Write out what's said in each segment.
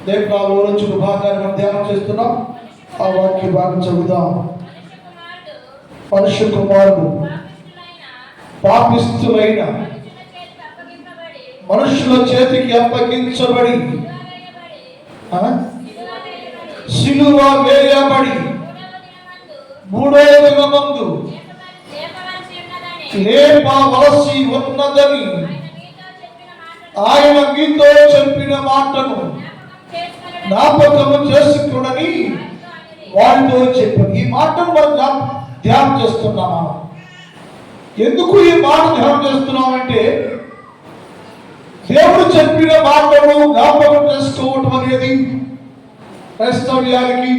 లేఖనాలు నుంచి భాగాన్ని మనం ధ్యానం చేస్తున్నాం. ఆ వాక్య భాగం చదువుదాం. మనుష్య కుమారుడు పాపిష్ఠులైన మనుషుల చేతికి అప్పగించబడి సిలువ వేయబడి మూడో దినమందు లేపవలసి ఉన్నదని ఆయన మీతో చెప్పిన మాటను జ్ఞాపకము చేసుకునని వారితో చెప్పారు. ఈ మాటను మనం ధ్యానం చేస్తున్నామా? ఎందుకు ఈ మాట ధ్యానం చేస్తున్నామంటే, దేవుడు చెప్పిన మాటను జ్ఞాపకం చేసుకోవటం అనేది క్రైస్తవ్యానికి,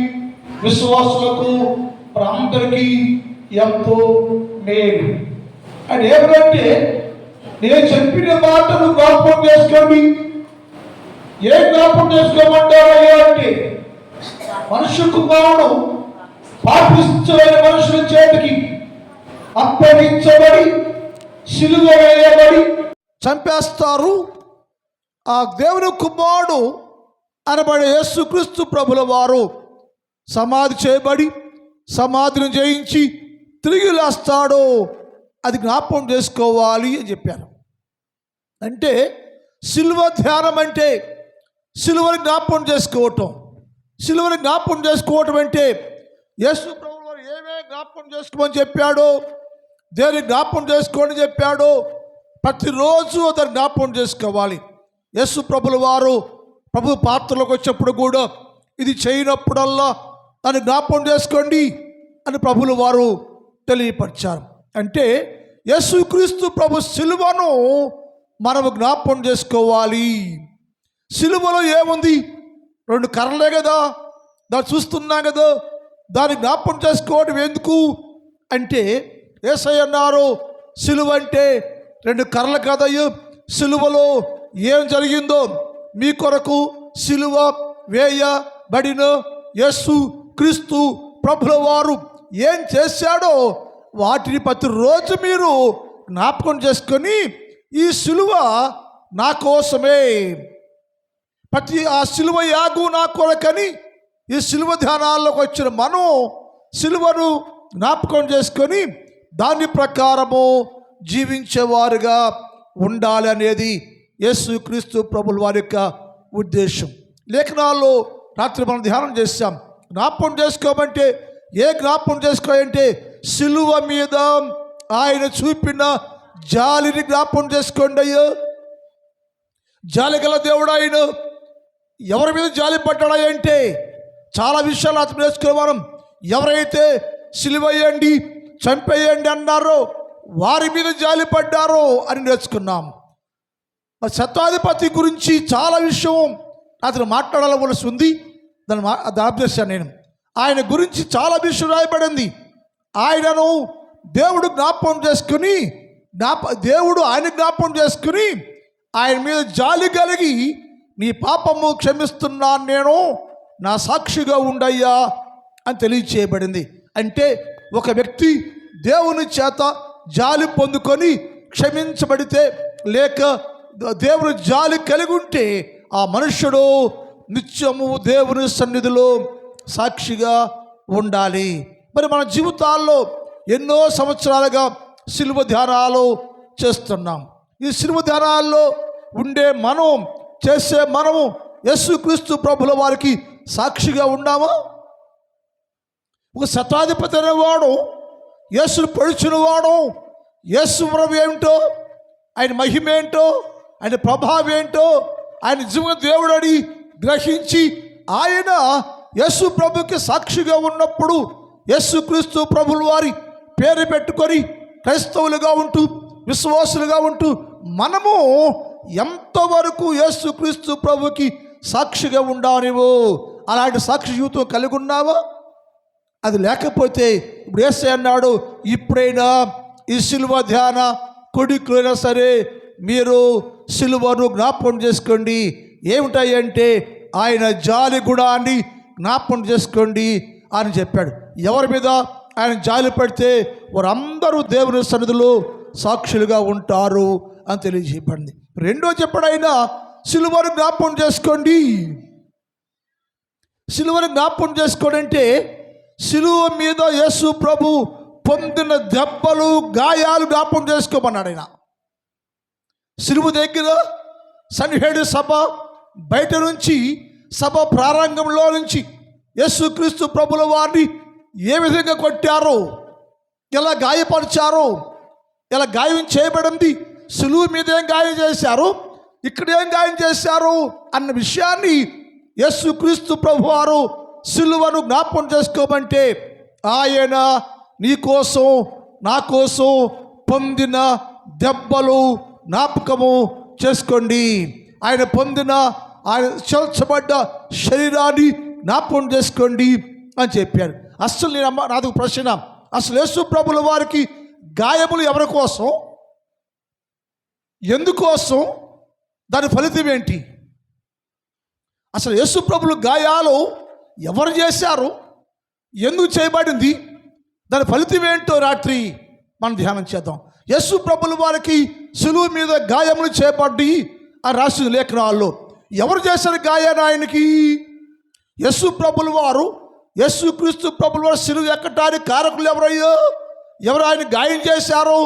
విశ్వాసులకు, అందరికీ ఎంతో మేలు. అని ఏమంటే, నేను చెప్పిన మాటను జ్ఞాపకం చేసుకోండి. ఏం జ్ఞాపకం చేసుకోమంటారయ్యా అంటే, మనుష్య కుమారుడు పాపిష్ఠులైన మనుషుల చేతికి అప్పగించబడి సిలువ వేయబడి చంపేస్తారు. ఆ దేవుని కుమారుడు అనబడే యేసుక్రీస్తు ప్రభుల వారు సమాధి చేయబడి సమాధిని జయించి తిరిగి లేస్తాడు. అది జ్ఞాపకం చేసుకోవాలి అని చెప్పారు. అంటే సిలువ ధ్యానం అంటే సిలువని జ్ఞాపకం చేసుకోవటం. సిలువని జ్ఞాపకం చేసుకోవటం అంటే యేసు ప్రభువు వారు ఏమేమి జ్ఞాపకం చేసుకోమని చెప్పాడో, దేని జ్ఞాపకం చేసుకోని చెప్పాడో ప్రతిరోజు అతను జ్ఞాపకం చేసుకోవాలి. యేసు ప్రభుల వారు ప్రభు పాత్రలోకి వచ్చేప్పుడు కూడా ఇది చేయనప్పుడల్లా దాన్ని జ్ఞాపకం చేసుకోండి అని ప్రభులు వారు తెలియపరిచారు. అంటే యేసుక్రీస్తు ప్రభు సిలువను మనము జ్ఞాపకం చేసుకోవాలి. సిలువలో ఏముంది? 2 కర్రలే కదా, దాన్ని చూస్తున్నాం కదా. దాన్ని జ్ఞాపకం చేసుకోవడం ఎందుకు అంటే, యేసయ్య అన్నారు సిలువ అంటే 2 కర్రలు కదయ్యో. సిలువలో ఏం జరిగిందో మీ కొరకు సిలువ వేయబడిన యేసు క్రీస్తు ప్రభుల వారు ఏం చేశాడో వాటిని ప్రతిరోజు మీరు జ్ఞాపకం చేసుకొని, ఈ సిలువ నా కోసమే, ఆ సిలువ యాగు నా కొరకని ఈ సిలువ ధ్యానాల్లోకి వచ్చిన మనం సిలువను జ్ఞాపకం చేసుకొని దాని ప్రకారము జీవించేవారుగా ఉండాలి అనేది యేసుక్రీస్తు ప్రభుల వారి యొక్క ఉద్దేశం. లేఖనాల్లో రాత్రి మనం ధ్యానం చేశాం. జ్ఞాపకం చేసుకోమంటే ఏ జ్ఞాపకం చేసుకోవాలంటే సిలువ మీద ఆయన చూపిన జాలిని జ్ఞాపకం చేసుకోండి. అయ్యో, జాలి గల దేవుడు ఆయన. ఎవరి మీద జాలి పడ్డాడా అంటే చాలా విషయాలు అర్థం చేసుకునే మనం. ఎవరైతే సిలువేయండి చంపేయండి అన్నారో వారి మీద జాలి పడ్డారో అని నేర్చుకున్నాం. శతాధిపతి గురించి చాలా విషయం అతను మాట్లాడవలసి ఉంది. దాన్ని అభ్యర్థిస్తాను నేను. ఆయన గురించి చాలా విషయం రాయబడింది. ఆయనను దేవుడు జ్ఞాపకం చేసుకుని దేవుడు ఆయన జ్ఞాపకం చేసుకుని ఆయన మీద జాలి కలిగి నీ పాపము క్షమిస్తున్నాను నేను, నా సాక్షిగా ఉండయ్యా అని తెలియచేయబడింది. అంటే ఒక వ్యక్తి దేవుని చేత జాలి పొందుకొని క్షమించబడితే లేక దేవుని జాలి కలిగి ఉంటే ఆ మనుష్యుడు నిత్యము దేవుని సన్నిధిలో సాక్షిగా ఉండాలి. మరి మన జీవితాల్లో ఎన్నో సంవత్సరాలుగా సిలువ ధ్యానాలు చేస్తున్నాం. ఈ సిలువ ధ్యానాల్లో ఉండే మనం చేసే మనము యేసుక్రీస్తు ప్రభుల వారికి సాక్షిగా ఉన్నామా? ఒక శతాధిపతి అనేవాడు, యేసును పొడిచిన వాడు, యేసు ప్రభు ఏమిటో, ఆయన మహిమ ఏంటో, ఆయన ప్రభావం ఏంటో, ఆయన నిజంగా దేవుడు అని గ్రహించి ఆయన యేసు ప్రభుకి సాక్షిగా ఉన్నప్పుడు యేసుక్రీస్తు ప్రభుల వారి పేరు పెట్టుకొని క్రైస్తవులుగా ఉంటూ విశ్వాసులుగా ఉంటూ మనము ఎంతవరకు యేసుక్రీస్తు ప్రభుకి సాక్షిగా ఉండాలివో అలాంటి సాక్షి జీవితం కలిగి ఉన్నావా? అది లేకపోతే ఇప్పుడు యేసయ్య అన్నాడు, ఇప్పుడైనా ఈ సిలువ ధ్యాన కొడుకులైనా సరే మీరు సిలువను జ్ఞాపకం చేసుకోండి. ఏమిటాయంటే ఆయన జాలి గుణాన్ని జ్ఞాపకం చేసుకోండి అని చెప్పాడు. ఎవరి మీద ఆయన జాలి పడితే వారందరూ దేవుని సన్నిధిలో సాక్షులుగా ఉంటారు అని తెలియజేయబడింది. రెండో చెప్పాడు, ఆయన సిలువను జ్ఞాపకం చేసుకోండి. సిలువని జ్ఞాపకం చేసుకోడంటే సిలువ మీద యేసు ప్రభు పొందిన దెబ్బలు గాయాలు జ్ఞాపకం చేసుకోమన్నాడు ఆయన. సిలువ దగ్గర సన్నిహేడు సభ బయట నుంచి, సభ ప్రారంభంలో నుంచి యేసుక్రీస్తు ప్రభుల వారిని ఏ విధంగా కొట్టారో, ఎలా గాయపరిచారో, ఎలా గాయం చేయబడింది, సిలువ మీద ఏం గాయం చేశారు, ఇక్కడ ఏం గాయం చేశారు అన్న విషయాన్ని యేసుక్రీస్తు ప్రభు వారు సిలువను జ్ఞాపకం చేసుకోమంటే ఆయన నీ కోసం నా కోసం పొందిన దెబ్బలు జ్ఞాపకము చేసుకోండి, ఆయన పొందిన ఆయన చల్చబడ్డ శరీరాన్ని జ్ఞాపకం చేసుకోండి అని చెప్పారు. అసలు నాది ప్రశ్న, అసలు యేసు ప్రభుల వారికి గాయములు ఎవరి కోసం, ఎందుకోసం, దాని ఫలితం ఏంటి? అసలు యేసు ప్రభుల గాయాలు ఎవరు చేశారు, ఎందుకు చేయబడింది, దాని ఫలితం ఏంటో రాత్రి మనం ధ్యానం చేద్దాం. యేసు ప్రభుల వారికి సిలువ మీద గాయములు చేయబడ్డాయి అని రాసిన లేఖనాల్లో ఎవరు చేశారు గాయాన్ని ఆయనకి? యేసు ప్రభుల వారు, యేసుక్రీస్తు ప్రభుల వారు సిలువ ఎక్కటానికి కారకులు ఎవరయ్యో, ఎవరు ఆయన గాయం చేశారో,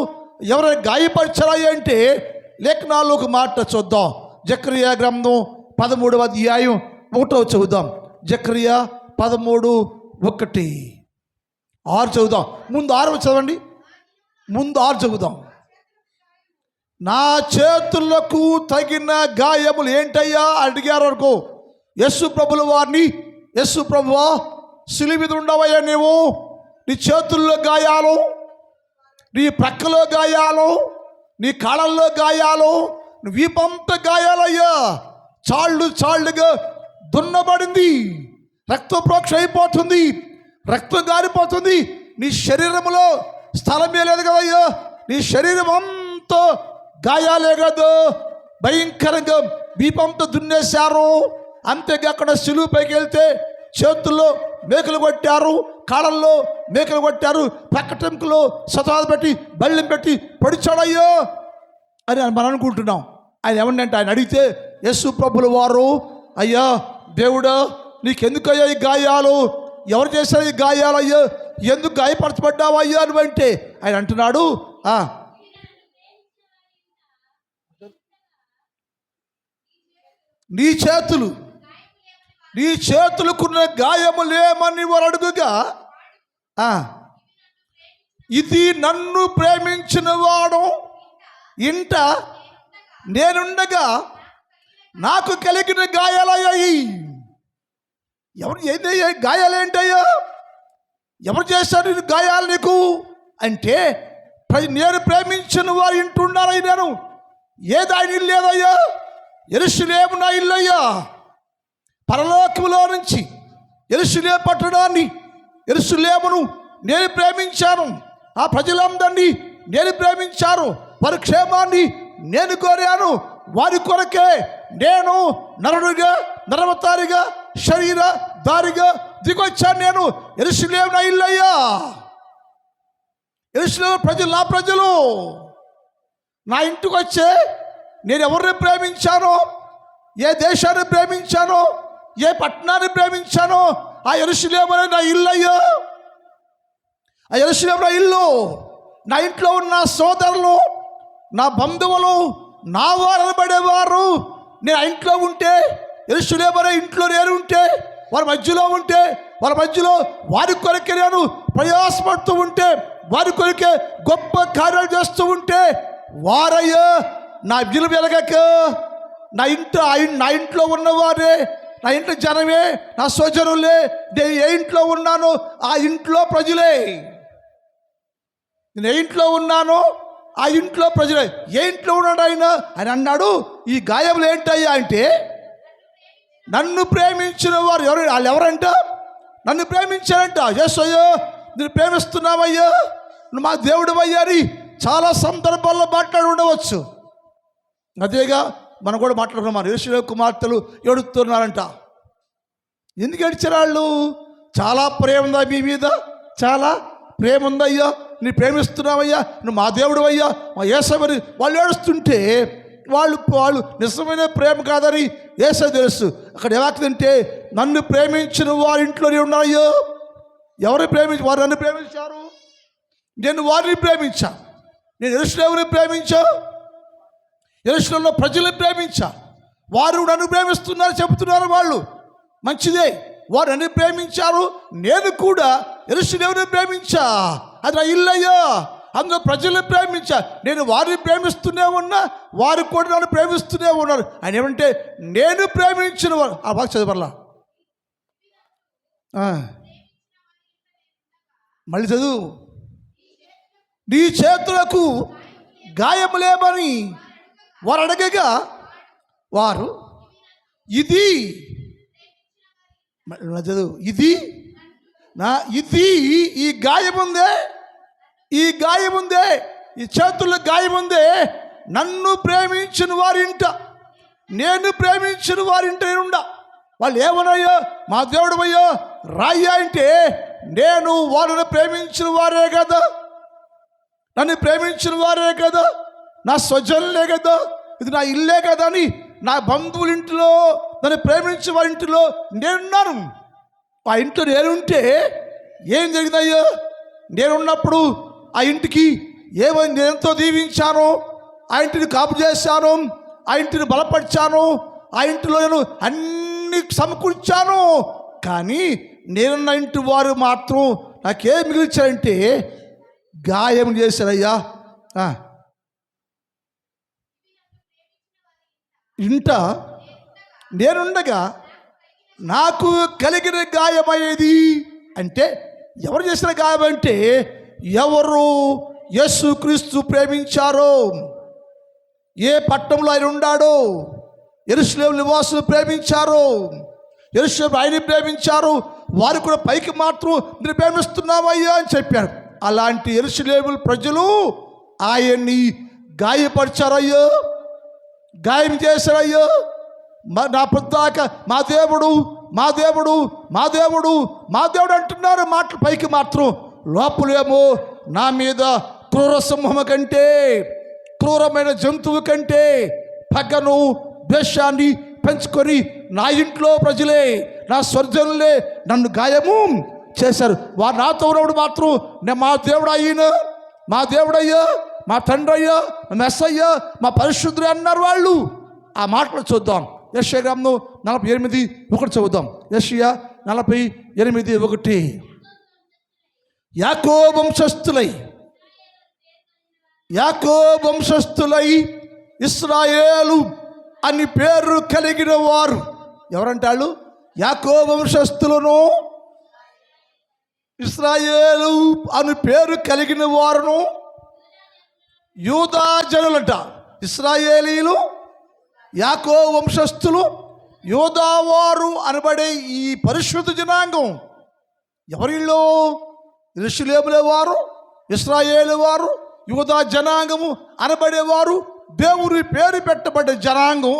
ఎవరైనా గాయపరిచారా అంటే లేఖనాల్లో ఒక మాట చూద్దాం. జకర్యా గ్రంథం 13వ అధ్యాయం 1వ చదువుదాం. జకర్యా 13:1, 6 చదువుదాం. ముందు 6 చదవండి, ముందు 6 చదువుదాం. నా చేతులకు తగిన గాయములు ఏంటయ్యా అడిగారు అనుకో యేసు ప్రభుల వారిని. యేసు ప్రభువా, సిలువ మీద ఉండవయ్యా నీవు, నీ చేతుల్లో గాయాలు, నీ ప్రక్కలో గాయాలు, నీ కాళ్ళల్లో గాయాలు, నీ వీపంతా గాయాలయ్యా, చాళ్ళుగా దున్నబడింది, రక్తప్రోక్ష అయిపోతుంది, రక్తం గారిపోతుంది, నీ శరీరంలో స్థలమే లేదు కదయ్యా, నీ శరీరం అంతా గాయాలే కదా, భయంకరంగా వీపంతా దున్నేశారు. అంతేకాకుండా సిలువ పైకి వెళ్తే చేతుల్లో మేకలు కొట్టారు, కాళ్ళల్లో మేకలు కొట్టారు, ప్రక్కటంకులో సతాలు పెట్టి బళ్ళెం పెట్టి పొడిచాడయ్యో అని మనం అనుకుంటున్నాం. ఆయన ఏమంటే, ఆయన అడిగితే యేసు ప్రభుల వారు, అయ్యా దేవుడా నీకెందుకయ్యా ఈ గాయాలు, ఎవరు చేశారు ఈ గాయాలు అయ్యా, ఎందుకు గాయపరచబడ్డావు అయ్యా అని అంటే ఆయన అంటున్నాడు, నీ చేతులకున్న గాయములేమని వారు అడుగుగా, ఇది నన్ను ప్రేమించిన వాడు ఇంట నేనుండగా నాకు కలిగిన గాయాలయ్యాయి. ఎవరు ఏంటయ్యా గాయాలేంటయ్యా, ఎవరు చేశారు ఇది గాయాలు నీకు అంటే, నేను ప్రేమించిన వారు ఇంటున్నారయ్య, నేను ఏది ఆయన ఇల్లు లేదయ్యా, యెరూషలేము నా ఇల్లు అయ్యా. పరలోకములో నుంచి యెరూషలేము పట్టణాన్ని, యెరూషలేమును నేను ప్రేమించాను, ఆ ప్రజలందరినీ నేను ప్రేమించాను, వారి క్షేమాన్ని నేను కోరాను, వారి కొరకే నేను నరుడుగా, నరవతారిగా, శరీరధారిగా దిగొచ్చాను. నేను యెరూషలేము నా ఇల్లు అయ్యా, యెరూషలేము ప్రజలు నా ప్రజలు, నా ఇంటికి వచ్చే నేను ఎవరిని ప్రేమించానో, ఏ దేశాన్ని ప్రేమించానో, ఏ పట్టణాన్ని ప్రేమించానో ఆ యెరూషలేము నా ఇల్లు అయ్యా, ఆ యెరూషలేము నా ఇల్లు. నా ఇంట్లో ఉన్న సోదరులు, నా బంధువులు, నా వారు పడేవారు, నేను ఆ ఇంట్లో ఉంటే, యెరూషలేము ఇంట్లో నేను ఉంటే, వారి మధ్యలో ఉంటే, వారి మధ్యలో వారి కొరకే నేను ప్రయాసపడుతూ ఉంటే, వారి కొరకే గొప్ప కార్యాలు చేస్తూ ఉంటే, వారయ్యా నా విలువ వెలగక, నా ఇంట్లో ఉన్నవారే, నా ఇంట్లో జనమే, నా స్వజనులే, నేను ఏ ఇంట్లో ఉన్నానో ఆ ఇంట్లో ప్రజలే, నేను ఏ ఇంట్లో ఉన్నానో ఆ ఇంట్లో ప్రజలే. ఏ ఇంట్లో ఉన్నాడు ఆయన అని అన్నాడు. ఈ గాయములు ఏంటయ్యా అంటే, నన్ను ప్రేమించిన వారు ఎవరు, వాళ్ళు ఎవరంట, నన్ను ప్రేమించారంట. యేసయ్యా నేను ప్రేమిస్తున్నావయ్యా, నువ్వు మా దేవుడు అయ్యా అని చాలా సందర్భాల్లో మాట్లాడి ఉండవచ్చు. అదేగా మనం కూడా మాట్లాడుకున్నాం. మన యెరూషలేము కుమార్తెలు ఏడుస్తున్నారంట. ఎందుకు ఏడ్చారు వాళ్ళు? చాలా ప్రేమ ఉందా మీ మీద, చాలా ప్రేమ ఉందయ్యా, నీ ప్రేమిస్తున్నావయ్యా, నువ్వు మా దేవుడు అయ్యా, మా యేసయ్యని వాళ్ళు ఏడుస్తుంటే వాళ్ళు నిజమైన ప్రేమ కాదని యేసు తెలుసు. అక్కడ ఏమాకుందంటే నన్ను ప్రేమించిన వారి ఇంట్లోనే ఉన్నాయో. ఎవరు ప్రేమించి వారు నన్ను ప్రేమించారు, నేను వారిని ప్రేమించా. నేను యెరూషలేముని ప్రేమించా, యెరూషలేములో ప్రజలను ప్రేమించా. వారు నన్ను ప్రేమిస్తున్నారు చెబుతున్నారు. వాళ్ళు మంచిదే, వారు నన్ను ప్రేమించారు, నేను కూడా యెరూషలేముని ప్రేమించా. అది నా ఇల్లయ్యా, అందులో ప్రజలను ప్రేమించా. నేను వారిని ప్రేమిస్తూనే ఉన్నా, వారు కూడా నన్ను ప్రేమిస్తూనే ఉన్నారు. ఆయన ఏమంటే నేను ప్రేమించిన వారు. ఆ బాగా చదవర్లా, మళ్ళీ చదువు. నీ చేతులకు గాయములేమని వారు అడగగా వారు ఇది చదువు ఇది ఈ గాయముందే, ఈ గాయముందే, ఈ చేతుల్లో గాయముందే నన్ను ప్రేమించిన వారింట, నేను ప్రేమించిన వారింట నేనుండా. వాళ్ళు ఏమన్నాయో, మా దేవుడు అయ్యో రాయ్యా అంటే, నేను వాళ్ళని ప్రేమించిన వారే కదా, నన్ను ప్రేమించిన వారే కదా, నా స్వజనులే కదా, ఇది నా ఇల్లే కదా అని నా బంధువుల ఇంటిలో, నన్ను ప్రేమించిన వారి ఇంటిలో నేనున్నాను. ఆ ఇంట్లో నేనుంటే ఏం జరిగిందయ్యో, నేనున్నప్పుడు ఆ ఇంటికి ఏమైంది, నేను ఎంతో దీవించాను, ఆ ఇంటిని కాపు చేశాను, ఆ ఇంటిని బలపరిచాను, ఆ ఇంటిలో నేను అన్ని సమకూర్చాను. కానీ నేనున్న ఇంటి వారు మాత్రం నాకేం మిగిల్చారంటే గాయం చేశారయ్యా. ఇంట నేనుండగా నాకు కలిగిన గాయమయ్యేది అంటే, ఎవరు చేసిన గాయం అంటే, ఎవరు యేసుక్రీస్తు ప్రేమించారో, ఏ పట్టణంలో ఆయన ఉన్నాడో, యెరూషలేము నివాసులు ప్రేమించారో, యెరూషలేము ఆయన్ని ప్రేమించారు, వారు కూడా పైకి మాత్రం మీరు ప్రేమిస్తున్నామయ్యా అని చెప్పారు. అలాంటి యెరూషలేము ప్రజలు ఆయన్ని గాయపరిచారయ్యో, గాయం చేశారయ్యో. నా పొద్దాక మా దేవుడు మా దేవుడు మా దేవుడు మా దేవుడు అంటున్నారు మాటలు, పైకి మాత్రం లోపలేమో నా మీద క్రూర సింహము కంటే, క్రూరమైన జంతువు కంటే పగను ద్వేషాన్ని పెంచుకొని నా ఇంట్లో ప్రజలే, నా స్వర్జనులే నన్ను గాయము చేశారు. వారు నాతో ఉన్నప్పుడు మాత్రం నేను మా దేవుడు అయ్యినా, మా దేవుడయ్యా, మా తండ్రి అయ్యా, మా మెస్సయ్యా, మా పరిశుద్ధుడు అన్నారు వాళ్ళు. ఆ మాటలు చూద్దాం. యెషయా గ్రంథం 48:1 చదువుదాం. యెషయా 48:1. యాకోబు వంశస్థులై ఇశ్రాయేలు అని పేరు కలిగిన వారు ఎవరంటాళ్ళు? యాకోబు వంశస్థులను, ఇశ్రాయేలు అని పేరు కలిగిన వారును యూదా జనులంట. ఇశ్రాయేలీలు, యాకోబు వంశస్థులు, యూదావారు అనబడే ఈ పరిశుద్ధ జనాంగం ఎవరిలో? యెరూషలేములో వారు, ఇశ్రాయేలు వారు, యూదా జనాంగము అనబడేవారు, దేవుని పేరు పెట్టబడ్డ జనాంగం.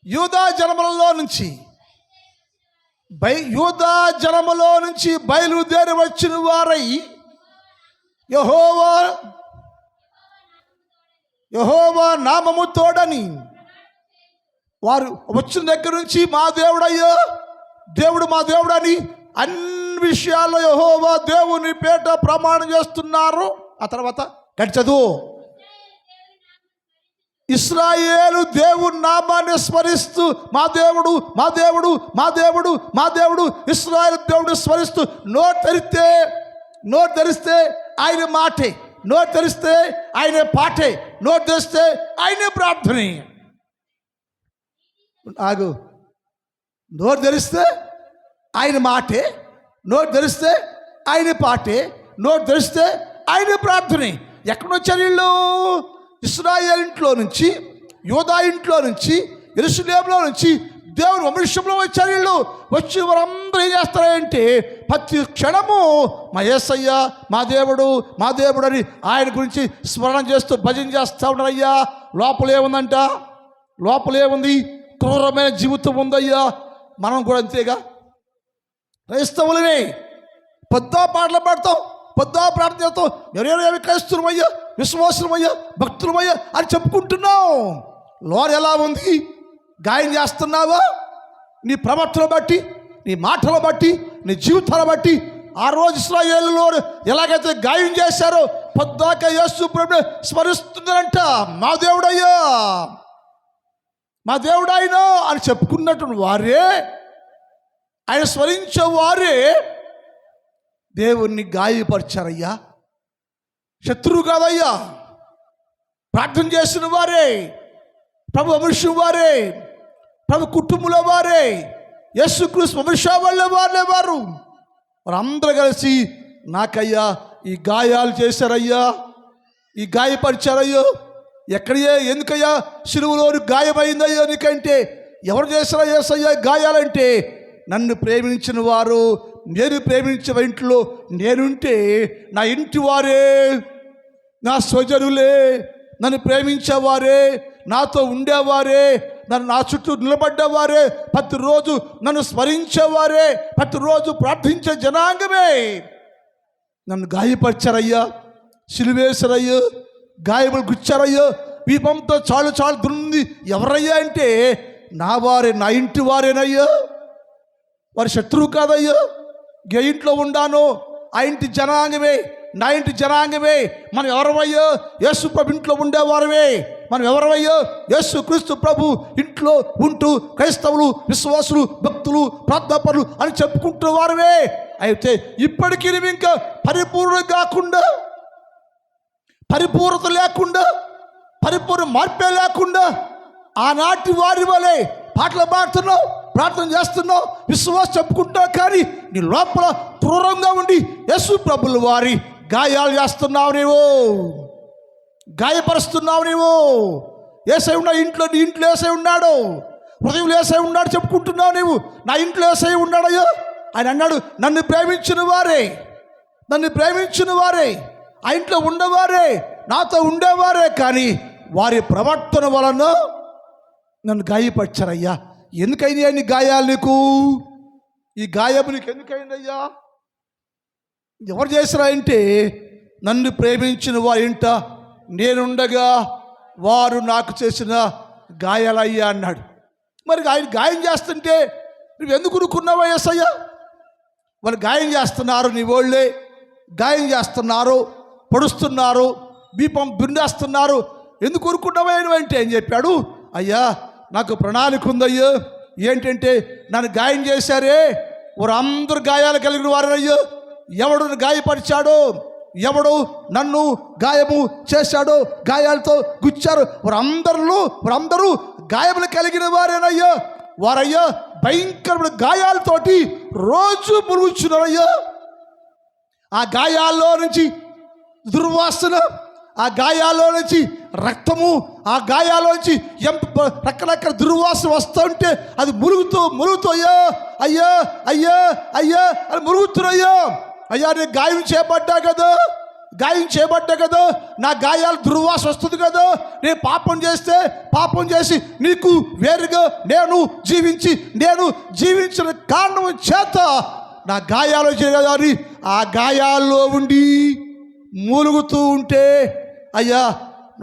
యూదా జనములలో నుంచి బయలుదేరి వచ్చిన వారై యెహోవా నామము తోడని వారు వచ్చిన దగ్గర నుంచి మా దేవుడయ్యో, దేవుడు మా దేవుడని అన్ని విషయాల్లో యెహోవా దేవుని పేట ప్రమాణం చేస్తున్నారు. ఆ తర్వాత గట్టి చదువు. ఇశ్రాయేలు దేవుని నామాన్ని స్మరిస్తూ మా దేవుడు మా దేవుడు మా దేవుడు మా దేవుడు ఇశ్రాయేలు దేవుడు స్మరిస్తూ నోరు తెరిస్తే ఆయన మాటే, నోరు తెరిస్తే ఆయన పాటే, నోరు తెరిస్తే ఆయనే ప్రార్థనే. ఆగు. నోరు తెరిస్తే ఆయన మాటే, నోరు తెరిస్తే ఆయన పాటే, నోరు తెరిస్తే ఆయన ప్రార్థనే. ఎక్కడొచ్చారు వీళ్ళు? ఇశ్రాయేలు ఇంట్లో నుంచి, యూదా ఇంట్లో నుంచి, యెరూషలేములో నుంచి దేవుని వంశంలో వచ్చారు వీళ్ళు. వచ్చి వారందరూ ఏం చేస్తారంటే ప్రతి క్షణము మా యేసయ్య మా దేవుడు మా దేవుడు అని ఆయన గురించి స్మరణ చేస్తూ భజన చేస్తూ ఉన్నారయ్యా. లోపలేముందంట? లోపలేముంది? క్రూరమైన జీవితం ఉందయ్యా. మనం కూడా అంతేగా, క్రైస్తవులనే పెద్ద పాటలు పాడతాం, పొద్దా ప్రార్థన చేస్తాం, ఎవరెవరు క్రైస్తవులమయ్యా, విశ్వాసులమయ్యా, భక్తులమయ్యా అని చెప్పుకుంటున్నావు. లోన ఎలా ఉంది? గాయం చేస్తున్నావా? నీ ప్రవర్తన బట్టి, నీ మాటలు బట్టి, నీ జీవితాన్ని బట్టి. ఆ రోజు ఇశ్రాయేలులో ఎలాగైతే గాయం చేశారో పొద్దాక యేసు ప్రభువుని స్మరిస్తున్నారంట. మా దేవుడయ్యా, మా దేవుడాయన అని చెప్పుకున్నట్టు వారే, ఆయన స్మరించే వారే దేవుణ్ణి గాయపరిచారయ్యా. శత్రువు కాదయ్యా, ప్రార్థన చేసిన వారే, ప్రభు వంశం వారే, ప్రభు కుటుంబంలో వారే, యేసుక్రీస్తు వంశం వాళ్ళ వారే వారు. వారందరూ కలిసి నాకయ్యా ఈ గాయాలు చేశారయ్యా, ఈ గాయపరిచారయ్యో. ఎక్కడయ్యా, ఎందుకయ్యా సిలువలో గాయమైందయ్యో నీకంటే? ఎవరు చేశారా యేసయ్యా గాయాలంటే? నన్ను ప్రేమించిన వారు, నేను ప్రేమించిన ఇంట్లో నేనుంటే నా ఇంటి వారే, నా స్వజనులే, నన్ను ప్రేమించేవారే, నాతో ఉండేవారే, నా చుట్టూ నిలబడ్డవారే, ప్రతిరోజు నన్ను స్మరించేవారే, ప్రతిరోజు ప్రార్థించే జనాంగమే నన్ను గాయపరిచారయ్యా, సిలువేశారయ్యో, గాయములు గుచ్చారయ్యో, దీపంతో చాలు చాలు దున్నింది ఎవరయ్యా అంటే నా వారే, నా ఇంటి వారేనయ్యా. వారి శత్రువు కాదయ్యా. ఏ ఇంట్లో ఉండానో ఆ ఇంటి జనాంగమే, నా ఇంటి జనాంగమే. మనం ఎవరమయ్యో? యేసు ప్రభు ఇంట్లో ఉండేవారమే. మనం ఎవరమయ్యో? యేసు క్రీస్తు ప్రభు ఇంట్లో ఉంటూ క్రైస్తవులు, విశ్వాసులు, భక్తులు, ప్రార్థనపరులు అని చెప్పుకుంటున్న వారమే. అయితే ఇప్పటికీ నువ్వు ఇంకా పరిపూర్ణ కాకుండా, పరిపూర్ణత లేకుండా, పరిపూర్ణ మార్పే లేకుండా ఆనాటి వారి వలె పాటలు పాడుతున్నావు, ప్రార్థన చేస్తున్నావు, విశ్వాసం చెప్పుకుంటావు, కానీ నీ లోపల క్రూరంగా ఉండి యేసు ప్రభుల వారి గాయాలు చేస్తున్నావు, నీవు గాయపరుస్తున్నావు. నీవు ఏసై ఉన్నావు ఇంట్లో, నీ ఇంట్లో ఏసై ఉన్నాడు, హృదయంలో ఏసై ఉన్నాడు చెప్పుకుంటున్నావు. నీవు నా ఇంట్లో ఏసై ఉన్నాడయ్యో. ఆయన అన్నాడు, నన్ను ప్రేమించిన వారే, నన్ను ప్రేమించిన వారే, ఆ ఇంట్లో ఉండేవారే, నాతో ఉండేవారే, కానీ వారి ప్రవర్తన వలన నన్ను గాయపరిచారయ్యా. ఎందుకైనా నీ గాయాలు నీకు? ఈ గాయము నీకు ఎందుకైందయ్యా? ఎవరు చేసిరా అంటే నన్ను ప్రేమించిన వారి ఇంట నేనుండగా వారు నాకు చేసిన గాయాలయ్యా అన్నాడు. మరి ఆయన గాయం చేస్తుంటే నువ్వు ఎందుకు ఊరుకున్నావా యేసయ్యా? వాళ్ళు గాయం చేస్తున్నారు, నీ వాళ్ళే గాయం చేస్తున్నారు, పొడుస్తున్నారు, దీపం బిందేస్తున్నారు, ఎందుకు ఊరుకున్నావా అంటే ఏం చెప్పాడు? అయ్యా నాకు ప్రణాళిక ఉందయ్యో. ఏంటంటే నన్ను గాయం చేశారే, వారందరూ గాయాలు కలిగిన వారయ్యో. ఎవడు గాయపరిచాడో, ఎవడు నన్ను గాయము చేశాడో, గాయాలతో గుచ్చారు, వారందరూ గాయములు కలిగిన వారేనయ్యో. వారయ్యో భయంకరమైన గాయాలతోటి రోజు మురుగుచున్నారయ్యో. ఆ గాయాల్లో నుంచి దుర్వాసన, ఆ గాయాల్లో నుంచి రక్తము, ఆ గాయాల్లో నుంచి రకరకాల దుర్వాసన వస్తుంటే అది మురుగుతూ అయ్యో అయ్యో అయ్యో అయ్యో అని మురుగుతున్నాయ్యో. అయ్యా నేను గాయం చేయబడ్డా కదా, నా గాయాలు దుర్వాసన వస్తుంది కదా. నేను పాపం చేసి నీకు వేరుగా నేను జీవించిన కారణం చేత నా గాయాలు చేయగలరు అని ఆ గాయాల్లో ఉండి మూలుగుతూ ఉంటే, అయ్యా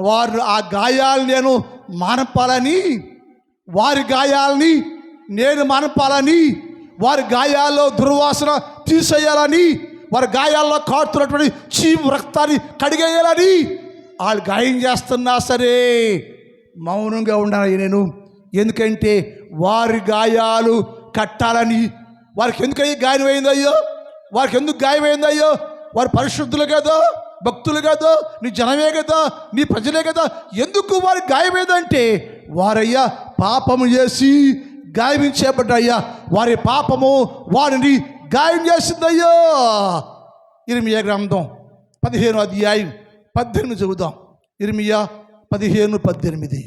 వారు ఆ గాయాలు నేను మానపాలని, వారి గాయాలని నేను మానపాలని, వారి గాయాల్లో దుర్వాసన తీసేయాలని, వారి గాయాల్లో కాడుతున్నటువంటి చీము రక్తాన్ని కడిగేయాలని వాళ్ళు గాయం చేస్తున్నా సరే మౌనంగా ఉండాలి నేను. ఎందుకంటే వారి గాయాలు కట్టాలని. వారికి ఎందుకయ్యి గాయమైందయ్యో? వారికి ఎందుకు గాయమైందయ్యో? వారు పరిశుద్ధులు కదా, భక్తులు కదా, నీ జనమే కదా, నీ ప్రజలే కదా. ఎందుకు వారికి గాయమైందంటే వారయ్యా పాపము చేసి గాయమించేబడ్డయ్యా. వారి పాపము వారిని గాయం చేసిందయ్యో. ఇర్మియా గ్రంథం 15వ అధ్యాయం 18 చదువుదాం. ఇర్మియా 15:18.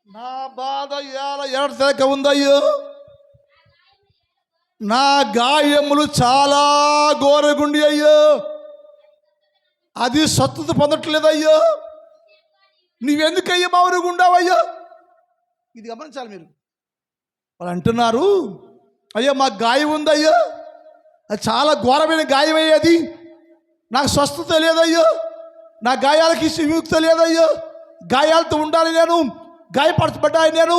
నా బాధ ఎడతెగక ఉందయ్యో, నా గాయములు చాలా ఘోరగుండి అయ్యో, అది స్వస్థత పొందట్లేదయ్యో. నువ్వెందుకయ్యా మౌనంగా ఉండవయ్యో? ఇది గమనించాలి మీరు. వాళ్ళు అంటున్నారు, అయ్యా మాకు గాయం ఉందయ్యో, అది చాలా ఘోరమైన గాయమయ్యేది. నాకు స్వస్థత లేదయ్యో, నా గాయాలకి విముక్త లేదయ్యో, గాయాలతో ఉండాలి, నేను గాయపరచబడ్డాయి, నేను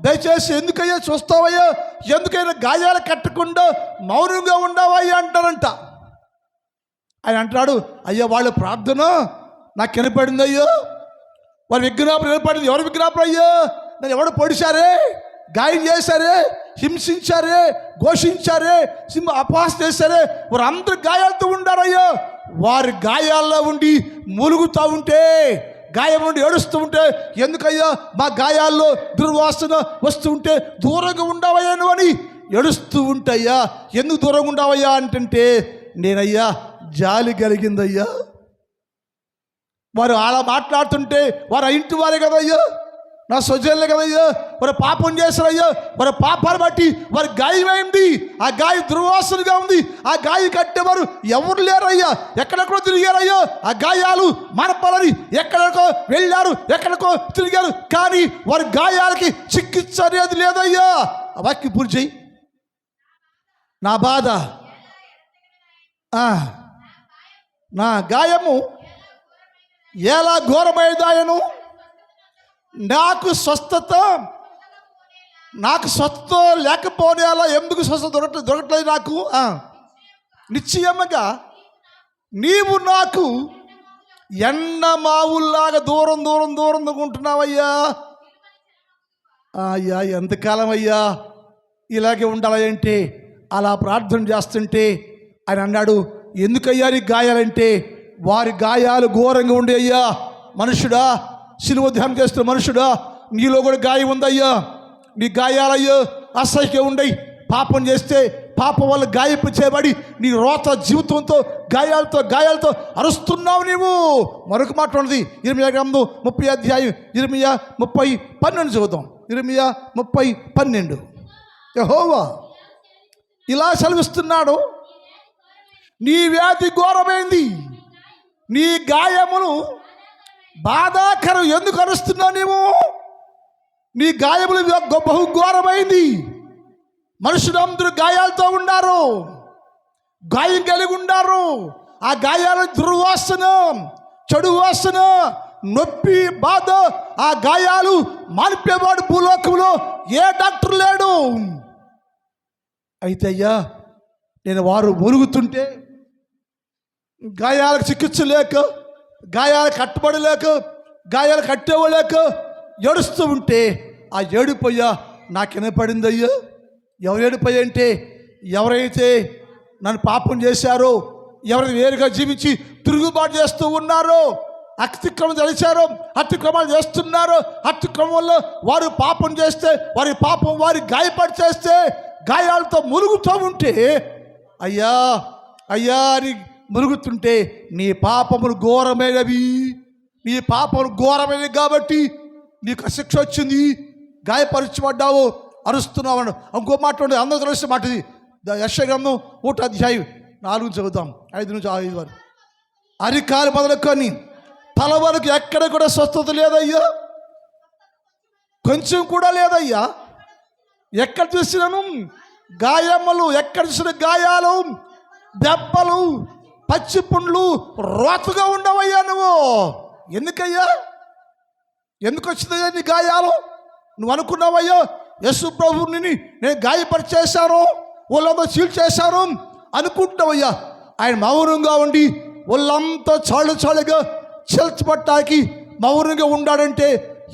దయచేసి ఎందుకయ్యా చూస్తావయ్యా, ఎందుకైనా గాయాలు కట్టకుండా మౌనంగా ఉండవయ్యా అంటారంట. ఆయన అంటాడు, అయ్యా వాళ్ళ ప్రార్థన నాకు వినపడింది అయ్యో, వాళ్ళ విజ్ఞాపన వినపడింది. ఎవరి విజ్ఞాపన అయ్యో? నన్ను ఎవడు పొడిచారే, గాయం చేశారే, హింసించారే, ఘోషించారే, అపహాస చేశారే, వారు అందరు గాయాలతో ఉండారయ్యో. వారి గాయాల్లో ఉండి మూలుగుతూ ఉంటే, గాయం నుండి ఏడుస్తూ ఉంటే, ఎందుకయ్యా మా గాయాల్లో దుర్వాసన వస్తూ ఉంటే దూరంగా ఉండవయ్యా నువ్వు అని ఏడుస్తూ ఉంటాయ్యా. ఎందుకు దూరంగా ఉండవయ్యా అంటే, నేనయ్యా జాలి కలిగిందయ్యా. వారు అలా మాట్లాడుతుంటే వారు ఆ ఇంటి వారే కదయ్యా, నా స్వజనులే కదయ్యా, వారు పాపం చేశారయ్యా, వారి పాపాలు బట్టి వారి గాయమైంది, ఆ గాయం దుర్వాసనగా ఉంది, ఆ గాయం కట్టేవారు ఎవరు లేరయ్యా, ఎక్కడెక్కడో తిరిగారయ్యా, ఆ గాయాలు మనపాలని ఎక్కడికో వెళ్ళారు, ఎక్కడికో తిరిగారు, కానీ వారి గాయాలకి చికిత్స అనేది లేదయ్యా. ఆ వాక్యం పూర్తి చేయి. నా బాధ, నా గాయము ఎలా ఘోరమైదాయను, నాకు స్వస్థత లేకపోనేలా, ఎందుకు స్వస్థత దొరకట్లేదు నాకు? నిశ్చయముగా నీవు నాకు ఎండమావుల్లాగా దూరంగా ఉంటున్నావయ్యా. అయ్యా ఎంతకాలం అయ్యా ఇలాగే ఉండాలంటే, అలా ప్రార్థన చేస్తుంటే ఆయన అన్నాడు, ఎందుకయ్యా నీ గాయాలంటే, వారి గాయాలు ఘోరంగా ఉండే అయ్యా. మనుషుడా, శిలువ ధ్యానం చేస్తున్న మనుషుడా, నీలో కూడా గాయం ఉందయ్యా. నీ గాయాలయ్యో అసహ్యంగా ఉండయి. పాపం చేస్తే పాపం వల్ల గాయపు చేయబడి నీ రోత జీవితంతో గాయాలతో అరుస్తున్నావు నీవు. మరొక మాట ఉన్నది, ఇర్మియా గ్రంథం 30 అధ్యాయం, ఇర్మియా 30:12 చదువుతాం. ఇర్మియా 30:12. యెహోవా ఇలా సెలవిస్తున్నాడు, నీ వ్యాధి ఘోరమైంది, నీ గాయములు బాధాకరం. ఎందుకు అరుస్తున్నావు నీవు? నీ గాయములు బహు ఘోరమైంది. మనుషులు అందరూ గాయాలతో ఉన్నారు, గాయం కలిగి ఉన్నారు. ఆ గాయాల దుర్వాసన, చెడు వాసన, నొప్పి, బాధ, ఆ గాయాలు మానిపేవాడు భూలోకంలో ఏ డాక్టర్ లేడు. అయితే అయ్యా నేను వారు ఒరుగుతుంటే, గాయాలకు చికిత్స లేక, గాయాలు కట్టబడలేక, గాయాలు కట్టేవాళ్ళేక ఏడుస్తూ ఉంటే, ఆ ఏడుపయ్యా నాకు వినపడిందయ్యా. ఎవరు ఏడుపయ్య అంటే, ఎవరైతే నన్ను పాపం చేశారో, ఎవరైతే వేరుగా జీవించి తిరుగుబాటు చేస్తూ ఉన్నారో, అతిక్రమం చేశారో, అతిక్రమాలు చేస్తున్నారో, అతిక్రమంలో వారు పాపం చేస్తే, వారి పాపం వారి గాయపడి చేస్తే, గాయాలతో మురుగుతూ ఉంటే, అయ్యా అని మురుగుతుంటే, నీ పాపములు ఘోరమైనవి, నీ పాపములు ఘోరమైనవి కాబట్టి నీకు శిక్ష వచ్చింది, గాయపరచబడ్డావు, అరుస్తున్నావు. ఇంకో మాట ఉండే, అందరూ తెలిసిన మాట ఇది. యెషయా గ్రంథం 1 అధ్యాయం 4 చదువుతాం, 5 నుంచి 5 వరకు. అరికాలు మొదలుకొని తల వరకు ఎక్కడ కూడా స్వస్థత లేదయ్యా, కొంచెం కూడా లేదయ్యా. ఎక్కడ చూసినాను గాయములు, ఎక్కడ చూసిన గాయాలు, దెబ్బలు, పచ్చి పుండ్లు, రోతగా ఉండవయ్యా నువ్వు. ఎందుకయ్యా, ఎందుకు వచ్చిందయ్యా నీ గాయాలు? నువ్వు అనుకున్నావయ్యా యేసు ప్రభువుని నేను గాయపరిచేశాను, వాళ్ళంతా చీల్చేశాను అనుకుంటావయ్యా. ఆయన మౌనంగా ఉండి వాళ్ళంతా చాలుగా చీల్చబట్టాకి మౌనంగా ఉండాడంటే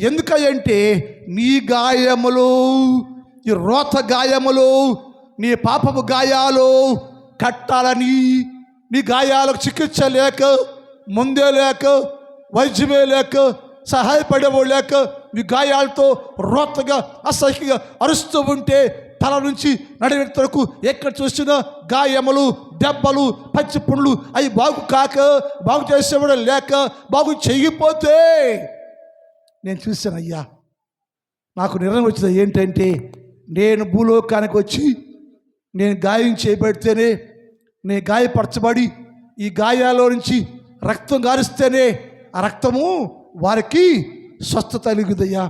ఎందుకయ్యంటే, నీ గాయములు, ఈ రోత గాయములు, నీ పాపపు గాయాలు కట్టాలని, నీ గాయాలకు చికిత్స లేక, ముందే లేక, వైద్యమే లేక, సహాయపడేవాడు లేక, నీ గాయాలతో రోతగా అసహ్యంగా అరుస్తూ ఉంటే, తల నుంచి నడివెత్త వరకు ఎక్కడ చూసినా గాయములు, దెబ్బలు, పచ్చి పుండ్లు, అవి బాగు చేసేవాడు లేక, బాగు చేయకపోతే నేను చూశానయ్యా. నాకు నిర్ణయం వచ్చింది ఏంటంటే, నేను భూలోకానికి వచ్చి నేను గాయం చేయబడితేనే, నేను గాయపరచబడి ఈ గాయాల్లో నుంచి రక్తం గారిస్తేనే ఆ రక్తము వారికి స్వస్థత కలుగుదయ్యా.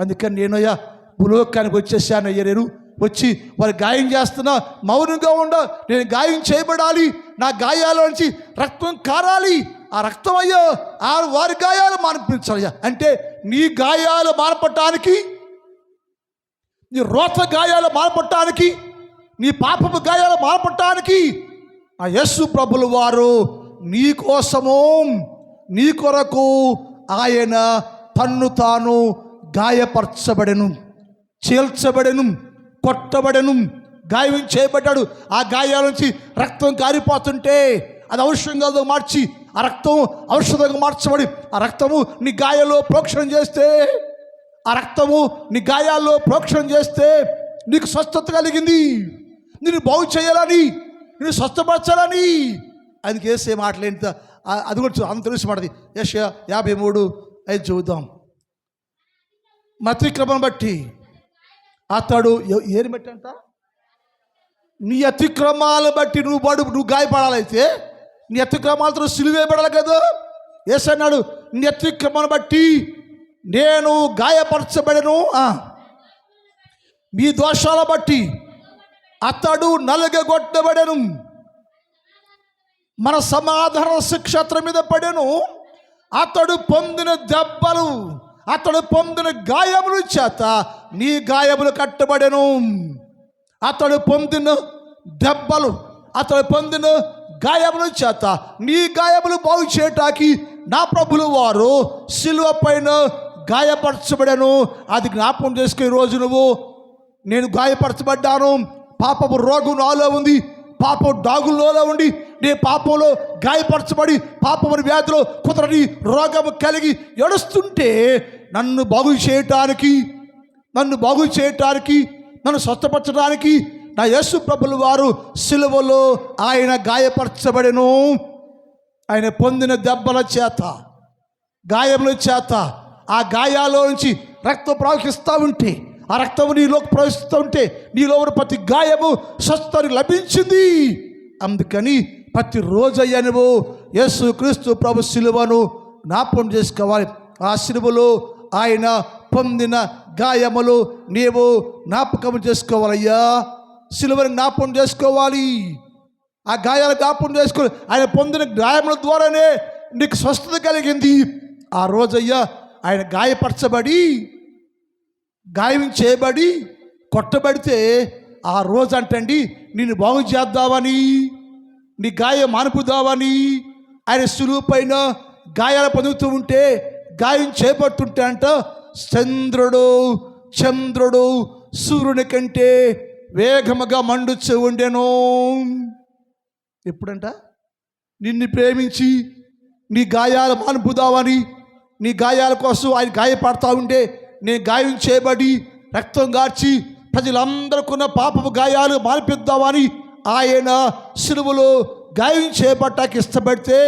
అందుకని నేనయ్యా భూలోకానికి వచ్చేసానయ్యా. నేను వచ్చి వారు గాయం చేస్తున్నా మౌనంగా ఉండ, నేను గాయం చేయబడాలి, నా గాయాల నుంచి రక్తం కారాలి, ఆ రక్తం అయ్యో వారి గాయాలు మాన్పించాలయ్యా అంటే నీ గాయాలు మానపట్టానికి, నీ రోత గాయాలు మానపట్టానికి, నీ పాపపు గాయాలు మానపట్టానికి ఆ యేసు ప్రభుల వారు నీ కోసము నీ కొరకు ఆయన తన్ను తాను గాయపరచబడెను, చీల్చబడెను, కొట్టబడెను, గాయం చేయబడ్డాడు. ఆ గాయాల నుంచి రక్తం కారిపోతుంటే అది ఔషధంగా మార్చి ఆ రక్తం ఔషధంగా మార్చబడి ఆ రక్తము నీ గాయాల్లో ప్రోక్షణ చేస్తే, ఆ రక్తము నీ గాయాల్లో ప్రోక్షణ చేస్తే నీకు స్వస్థత కలిగింది. నిన్ను బాగు చేయాలని, నిన్ను స్వస్థపరచాలని ఆయనకి వేసే మాటలేంటి అది కూడా అంత తెలిసి మాటది. యెషయా 53:5 చూద్దాం. అతిక్రమం బట్టి అతడు ఏని బట్టి అంట, నీ అతిక్రమాలను బట్టి నువ్వు గాయపడాలైతే నీ అతిక్రమాలతో సిలువేయబడాలి కదా. యేసు అన్నాడు, నీ అతిక్రమాన్ని బట్టి నేను గాయపరచబడను, మీ దోషాల బట్టి అతడు నలగగొట్టబడెను, మన సమాధాన శిక్ష అతని మీద పడెను, అతడు పొందిన దెబ్బలు, అతడు పొందిన గాయముల చేత నీ గాయములు కట్టబడెను. అతడు పొందిన దెబ్బలు, అతడు పొందిన గాయముల చేత నీ గాయములు బాగు చేయటానికి నా ప్రభులు వారు శిలువ పైన గాయపరచబడెను. అది జ్ఞాపకం చేసుకునే రోజు నువ్వు, నేను గాయపరచబడ్డాను, పాపపు రోగం నాలో ఉంది, పాపం డాగుల్లో ఉండి నేను పాపంలో గాయపరచబడి పాపముని వ్యాధిలో కుదరని రోగము కలిగి ఏడుస్తుంటే నన్ను బాగు చేయటానికి, నన్ను స్వస్థపరచడానికి నా యేసు ప్రభుల వారు సిలువలో ఆయన గాయపరచబడెను. ఆయన పొందిన దెబ్బల చేత, గాయముల చేత ఆ గాయాల్లో నుంచి రక్తం ప్రవహిస్తూ ఉంటే, ఆ రక్తము నీలోకి ప్రవహిస్తూ ఉంటే నీలో ప్రతి గాయము స్వస్థత లభించింది. అందుకని ప్రతిరోజు అయ్యా నువ్వు యేసు క్రీస్తు ప్రభు సిలువను జ్ఞాపకం చేసుకోవాలి. ఆ సిలువలో ఆయన పొందిన గాయములు నీవు జ్ఞాపకం చేసుకోవాలయ్యా. సిలువను జ్ఞాపకం చేసుకోవాలి, ఆ గాయాలు జ్ఞాపకం చేసుకోవాలి. ఆయన పొందిన గాయముల ద్వారానే నీకు స్వస్థత కలిగింది. ఆ రోజయ్యా ఆయన గాయపరచబడి, గాయం చేయబడి, కొట్టబడితే ఆ రోజు అంటండి నిన్ను బాగు చేద్దామని, నీ గాయం మానుపుదామని ఆయన సులువు పైన గాయాలు పొందుతూ ఉంటే, గాయం చేపడుతుంటే అంట చంద్రుడు సూర్యుని కంటే వేగముగా మండుచు ఉండెను. ఎప్పుడంట నిన్ను ప్రేమించి నీ గాయాలు మానుపుదామని, నీ గాయాల కోసం ఆయన గాయపడతా ఉంటే, నేను గాయం చేయబడి రక్తం గార్చి ప్రజలందరికున్న పాపపు గాయాలు మానిపిద్దామని ఆయన సిలువలో గాయం చేయబట్టాకి ఇష్టపడితే,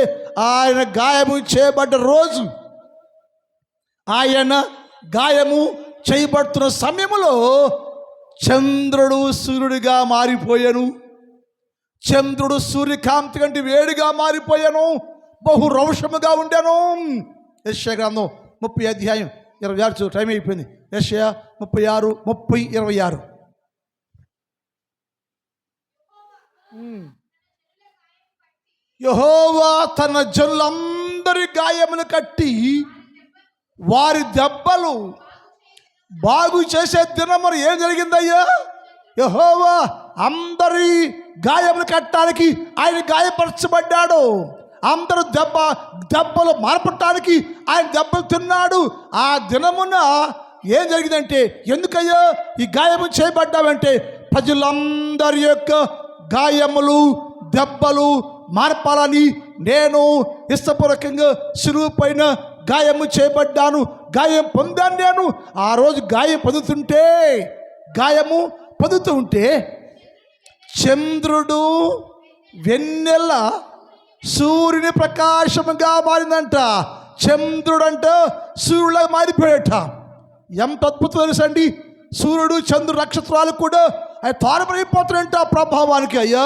ఆయన గాయము చేయబడ్డ రోజు, ఆయన గాయము చేయబడుతున్న సమయంలో చంద్రుడు సూర్యుడిగా మారిపోయాను. చంద్రుడు సూర్యకాంతి కంటే వేడిగా మారిపోయాను, బహు రౌషముగా ఉండాను. యెషయా గ్రంథం 30:26 టైం అయిపోయింది. యెషయా 36:30-26. యెహోవా తన జనులందరి గాయములు కట్టి వారి దెబ్బలు బాగు చేసే దినమున ఏం జరిగిందయ్యా? యెహోవా అందరి గాయములు కట్టడానికి ఆయన గాయపరచబడ్డాడు. అందరూ దెబ్బలు మార్పటానికి ఆయన దెబ్బలు తిన్నాడు. ఆ దినమున ఏం జరిగిందంటే, ఎందుకయ్యా ఈ గాయము చేయబడ్డావంటే ప్రజలందరి యొక్క గాయములు దెబ్బలు మార్పాలని నేను ఇష్టపూర్వకంగా సిలువ పైన గాయము చేయబడ్డాను, గాయం పొందాను. నేను ఆ రోజు గాయం పొందుతూ ఉంటే చంద్రుడు వెన్నెల సూర్యుని ప్రకాశముగా మారిందంట. చంద్రుడు అంట సూర్యులా మారిపోయాట. ఎంత అద్భుతం తెలుసండి. సూర్యుడు చంద్రుడు నక్షత్రాలు కూడా అవి తారమైపోతారంట ఆ ప్రభావానికి. అయ్యా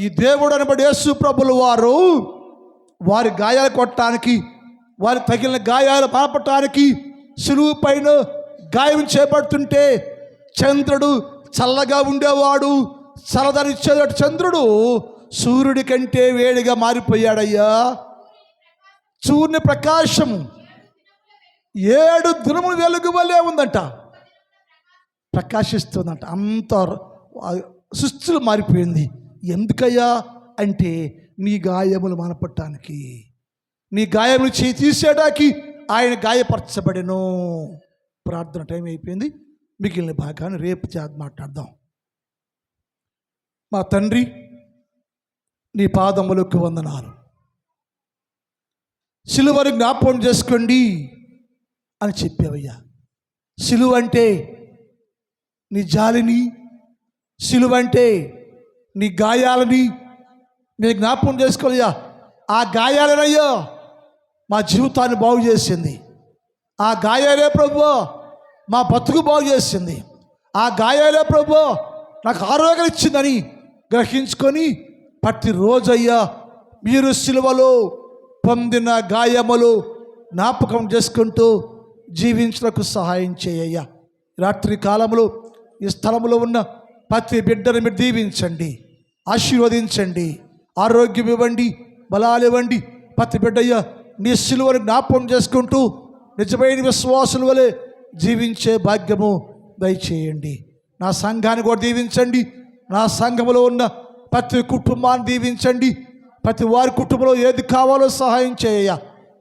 ఈ దేవుడు అనబడి యేసు ప్రభుల వారు వారి గాయాలు కొట్టడానికి, వారి తగిలిన గాయాలు బాపటానికి సిలువ పైన గాయం చేపడుతుంటే చంద్రుడు చల్లగా ఉండేవాడు చల్లదనిచ్చేవాడు చంద్రుడు సూర్యుడి కంటే వేడిగా మారిపోయాడయ్యా. సూర్యుని ప్రకాశము 7 దినములు వెలుగు వలె ఉందంట, ప్రకాశిస్తుందంట. అంత సుస్థితులు మారిపోయింది. ఎందుకయ్యా అంటే నీ గాయములు మానపట్టానికి, నీ గాయములు తీసేయడానికి ఆయన గాయపరచబడెను. ప్రార్థన టైం అయిపోయింది. మిగిలిన భాగాన్ని రేపు మాట్లాడదాం. మా తండ్రి, నీ పాదములకు వందనాలు. సిలువను జ్ఞాపకం చేసుకోండి అని చెప్పావయ్యా. సిలువ అంటే నీ జాలిని, సిలువ అంటే నీ గాయాలని నేను జ్ఞాపకం చేసుకోవాలయ్యా. ఆ గాయాలనయ్యా మా జీవితాన్ని బాగు చేసింది. ఆ గాయాలే ప్రభువా మా బతుకు బాగు చేసింది. ఆ గాయాలే ప్రభువా నాకు ఆరోగ్యం ఇచ్చిందని గ్రహించుకొని ప్రతిరోజయ్యా మీరు సిలువలో పొందిన గాయములు జ్ఞాపకం చేసుకుంటూ జీవించడానికి సహాయం చేయ్యా. రాత్రి కాలంలో ఈ స్థలంలో ఉన్న ప్రతి బిడ్డను మీరు దీవించండి, ఆశీర్వదించండి, ఆరోగ్యం ఇవ్వండి, బలాలు ఇవ్వండి. ప్రతి బిడ్డయ్యా నీ సిలువను జ్ఞాపకం చేసుకుంటూ నిజమైన విశ్వాసుల వలె జీవించే భాగ్యము దయచేయండి. నా సంఘాన్ని కూడా దీవించండి. నా సంఘములో ఉన్న ప్రతి కుటుంబాన్ని దీవించండి. ప్రతి వారి కుటుంబంలో ఏది కావాలో సహాయం చేయ.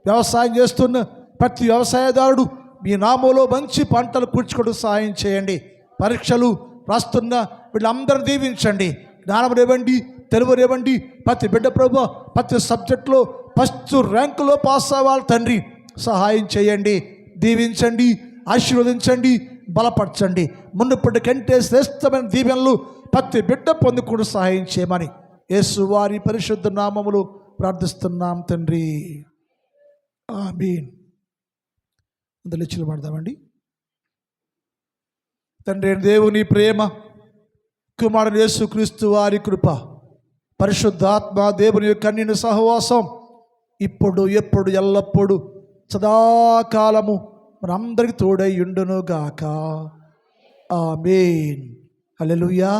వ్యవసాయం చేస్తున్న ప్రతి వ్యవసాయదారుడు మీ నామంలో మంచి పంటలు కూర్చుకోవడం సహాయం చేయండి. పరీక్షలు రాస్తున్న వీళ్ళందరూ దీవించండి. జ్ఞానం ఇవ్వండి, తెలుగు ఇవ్వండి. ప్రతి బిడ్డ ప్రభు ప్రతి సబ్జెక్టులో ఫస్ట్ ర్యాంకులో పాస్ అవ్వాలి తండ్రి, సహాయం చేయండి, దీవించండి, ఆశీర్వదించండి, బలపరచండి. మునుపటి కంటే శ్రేష్టమైన దీవెనలు ప్రతి బిడ్డ పొందుకుని సహాయం చేయమని యేసు వారి పరిశుద్ధ నామములు ప్రార్థిస్తున్నాం తండ్రి, ఆమేన్. అందరిలో పడదామండి. తండ్రి దేవుని ప్రేమ, కుమారుడు యేసుక్రీస్తు వారి కృప, పరిశుద్ధాత్మ దేవుని యొక్క కన్యని సహవాసం ఇప్పుడు ఎప్పుడు ఎల్లప్పుడు సదాకాలము మనందరికి తోడై ఉండును గాక. ఆమేన్. హల్లెలూయా.